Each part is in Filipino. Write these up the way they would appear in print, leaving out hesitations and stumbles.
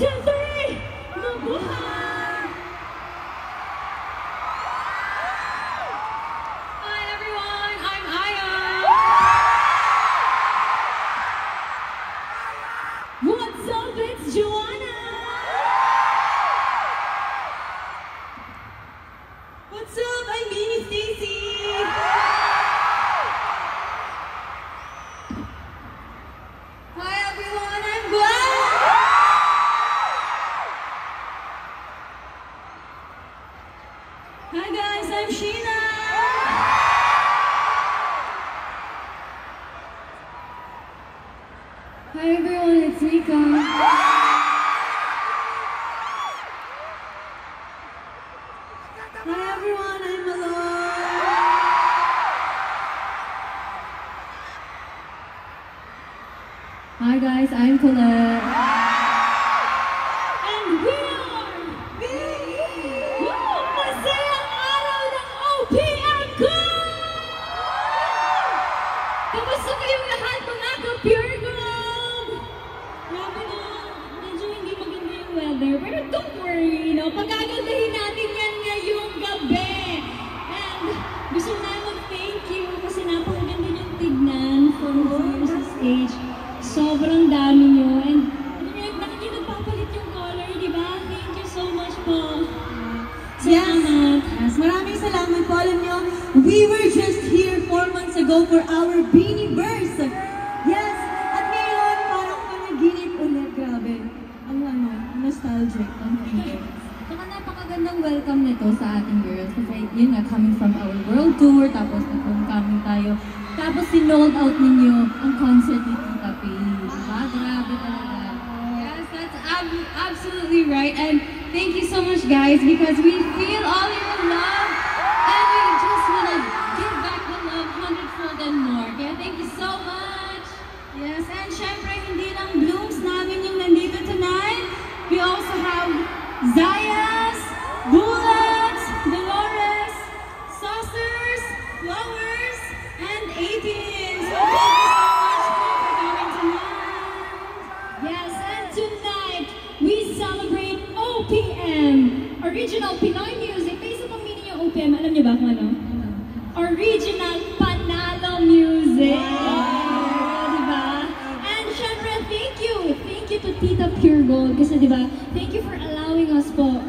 2, 3, mabuhay! Hi everyone, I'm Aya. What's up, it's Joanna. What's up? I'm Mini Stacy. Hi everyone, I'm Gwen. Hi guys, I'm Sheena. Hi everyone, it's Mika. Hi everyone, I'm Malone. Hi guys, I'm Colette. And we are Masayang Araw ng OPM ko! Kamusta kayong lahat mga ka-Pure Gold? Grabe na, medyo hindi maganda yung weather, pero don't worry, no? Pagagandahin natin yan ngayong gabi. And gusto na mag-thank you kasi napakaganda niyong tignan from here sa stage. Sobrang dami niyo. And bakit niyo nagpapalit yung color, di ba? Thank you so much po. Salamat. Yes, maraming salamat po. Alam nyo, we were just here 4 months ago for our Beanie Burst. Yes, at ngayon, parang panaginip ulit. Grabe. Ang nostalgic. Saka napakagandang welcome nito sa ating girls. Kasi yun nga, coming from our world tour, tapos nag-homecoming tayo. Tapos sinold out ninyo ang concert ni Tita P. Diba? Grabe talaga. Yes, that's absolutely right. And thank you so much, guys, because we feel all your love. And we just want to give back the love 100-fold and more. Kaya thank you so much. Yes, and syempre, hindi lang blooms namin yung nandito tonight. We also have Zayas, Bullets, Dolores, Saucers, Flowers, and 18s. So thank you so much for coming tonight. Yes, and tonight, we celebrate OPM, Original Pinoy Music. May isa pang meaning yung OPM. Alam niyo ba kung ano? Original Panalo Music. Diba? And syempre, thank you. Thank you to Tita Pure Gold. Kasi diba, thank you for allowing us po,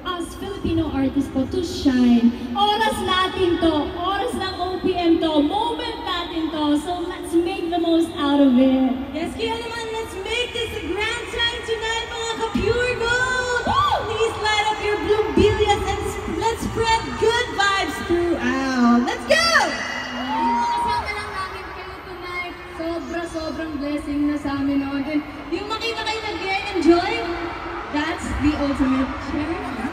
us Filipino artists po, to shine. Oras natin to. Oras ng OPM to. Moment natin to. So let's make the most out of it. Yes, kaya naman, let's make this a grand time tonight, mga ka-Pure Gold! Please light up your Bloombilias and let's spread good vibes throughout. Let's go! Yung makasama lang namin kayo tonight, sobrang blessing na sa amin noon. And yung makita kayo nag-enjoy, that's the ultimate. Share.